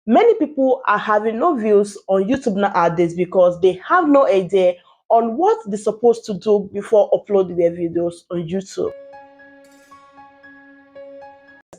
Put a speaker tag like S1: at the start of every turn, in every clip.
S1: Many people are having no views on YouTube nowadays because they have no idea on what they're supposed to do before uploading their videos on YouTube.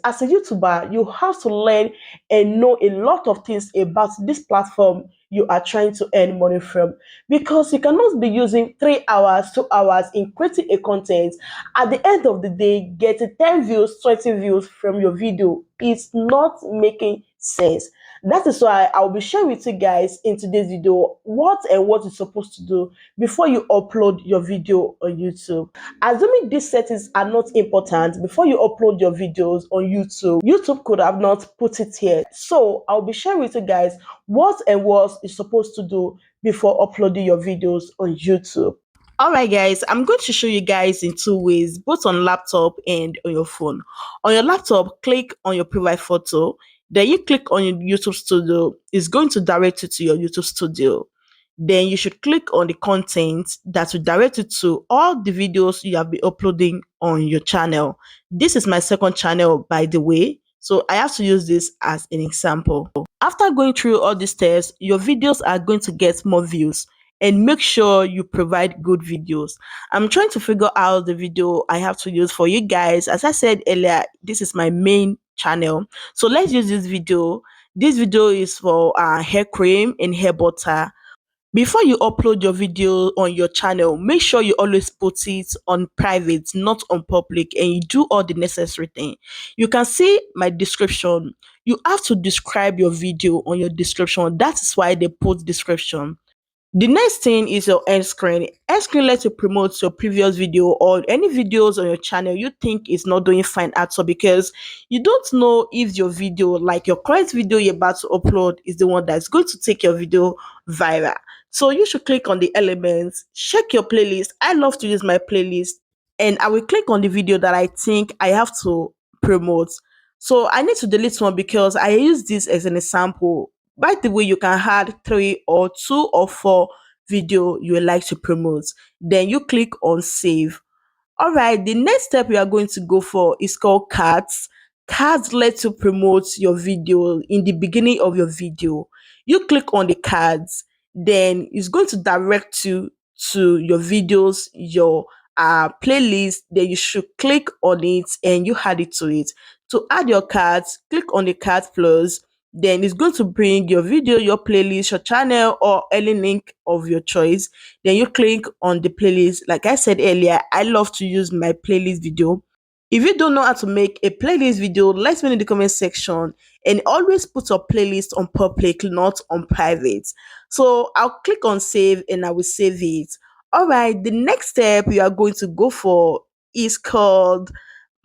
S1: As a YouTuber, you have to learn and know a lot of things about this platform you are trying to earn money from, because you cannot be using 3 hours, 2 hours in creating a content. At the end of the day, getting 10 views, 20 views from your video is not making sense. That is why I'll be sharing with you guys in today's video what you're supposed to do before you upload your video on YouTube. Assuming these settings are not important before you upload your videos on YouTube, YouTube could have not put it here. So I'll be sharing with you guys what you're supposed to do before uploading your videos on YouTube. Alright guys, I'm going to show you guys in two ways, both on laptop and on your phone. On your laptop, click on your private photo, then you click on your YouTube studio. It's going to direct you to your YouTube studio. Then you should click on the content that will direct you to all the videos you have been uploading on your channel. This is my second channel, by the way, so I have to use this as an example. After going through all these steps, your videos are going to get more views, and make sure you provide good videos. I'm trying to figure out the video I have to use for you guys. As I said earlier, this is my main channel, so let's use this video. This video is for hair cream and hair butter. Before you upload your video on your channel, make sure you always put it on private, not on public, and you do all the necessary thing. You can see my description. You have to describe your video on your description. That is why they put description. The next thing is your end screen. End screen lets you promote your previous video or any videos on your channel you think is not doing fine at all, because you don't know if your video, like your current video you're about to upload, is the one that's going to take your video viral. So you should click on the elements, check your playlist. I love to use my playlist, and I will click on the video that I think I have to promote. So I need to delete one because I use this as an example. By the way, you can add 3 or 2 or 4 video you would like to promote. Then you click on save. All right, the next step we are going to go for is called cards. Cards let you promote your video in the beginning of your video. You click on the cards, then it's going to direct you to your videos, your playlist. Then you should click on it and you add it to it. To add your cards, click on the card plus, then it's going to bring your video, your playlist, your channel, or any link of your choice. Then you click on the playlist. Like I said earlier, I love to use my playlist video. If you don't know how to make a playlist video, let me know in the comment section, and always put your playlist on public, not on private. So I'll click on save and I will save it. All right, the next step we are going to go for is called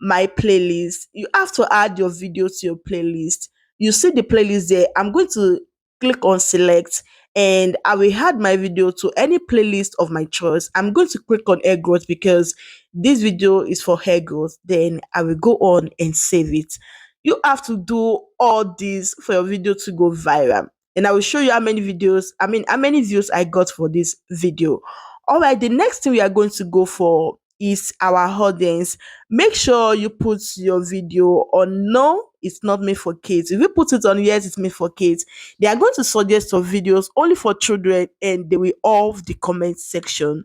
S1: my playlist. You have to add your video to your playlist. You see the playlist there. I'm going to click on select, and I will add my video to any playlist of my choice. I'm going to click on hair growth because this video is for hair growth. Then I will go on and save it. You have to do all this for your video to go viral, and I will show you how many videos, how many views I got for this video. All right, the next thing we are going to go for is our audience. Make sure you put your video on no, it's not made for kids. If you put it on yes, it's made for kids, they are going to suggest your videos only for children, and they will off the comment section.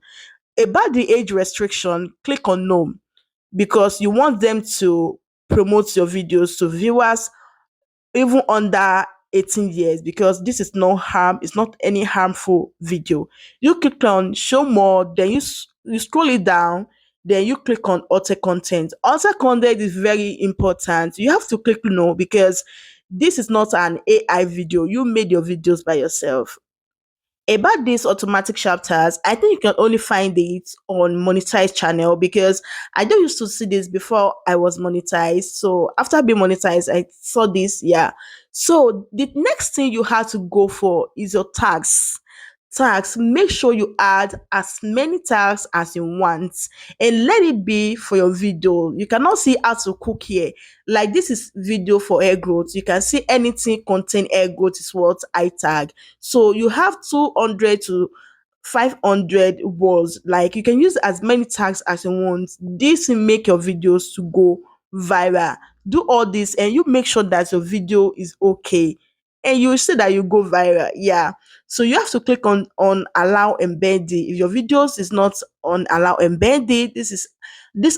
S1: About the age restriction, click on no, because you want them to promote your videos to viewers even under 18 years, because this is no harm, it's not any harmful video. You click on show more, then you scroll it down, then you click on alter content. Alter content is very important. You have to click no because this is not an AI video. You made your videos by yourself. About these automatic chapters, I think you can only find it on monetized channel, because I don't used to see this before I was monetized. So after being monetized, I saw this. Yeah. So the next thing you have to go for is your tags. Tags, make sure you add as many tags as you want, and let it be for your video. You cannot see how to cook here. Like this is video for hair growth. You can see anything contain hair growth is what I tag. So you have 200 to 500 words. Like you can use as many tags as you want. This will make your videos to go viral. Do all this and you make sure that your video is okay. and you will see that you go viral. Yeah. So you have to click on allow embedded. If your videos is not on allow embedded, this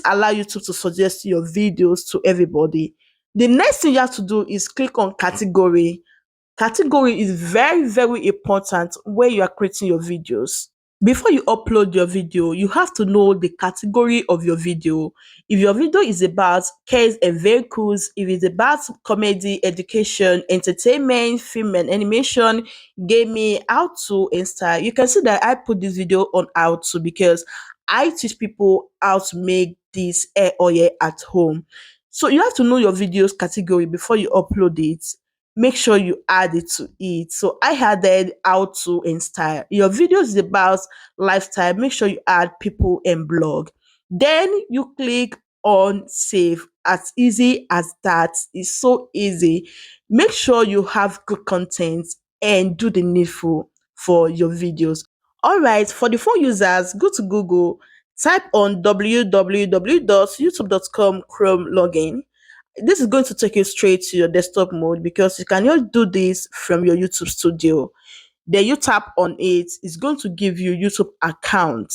S1: allow YouTube to suggest your videos to everybody. The next thing you have to do is click on category. Category is very, very important when you are creating your videos. Before you upload your video, you have to know the category of your video. If your video is about cars and vehicles, if it's about comedy, education, entertainment, film and animation, gaming, how to and style, you can see that I put this video on how to because I teach people how to make this hair oil at home. So you have to know your videos category before you upload it. Make sure you add it to it. So I added how to and style. Your video is about lifestyle. Make sure you add people and blog. Then you click on save. As easy as that. It's so easy. Make sure you have good content and do the needful for your videos. All right, for the phone users, go to Google, type on www.youtube.com Chrome login. This is going to take you straight to your desktop mode because you cannot do this from your YouTube studio. Then you tap on it, it's going to give you YouTube account.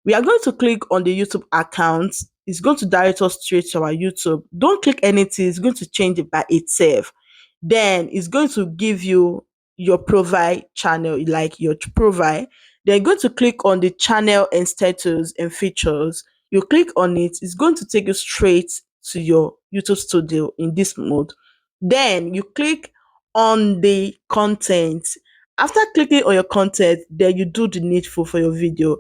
S1: We are going to click on the YouTube account. It's going to direct us straight to our YouTube. Don't click anything, it's going to change it by itself. Then it's going to give you your profile channel, like your profile. Then you're going to click on the channel and status and features. You click on it, it's going to take you straight to your YouTube studio in this mode. Then you click on the content. After clicking on your content, then you do the needful for your video.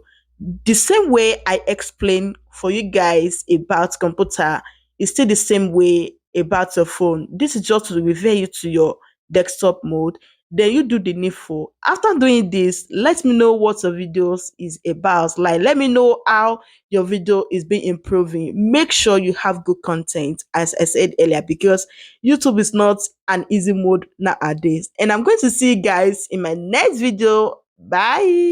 S1: The same way I explain for you guys about computer is still the same way about your phone. This is just to refer you to your desktop mode. Then you do the needful. After doing this, let me know what your videos is about. Like, let me know how your video is being improving. Make sure you have good content, as I said earlier, because YouTube is not an easy mode nowadays. And I'm going to see you guys in my next video. Bye.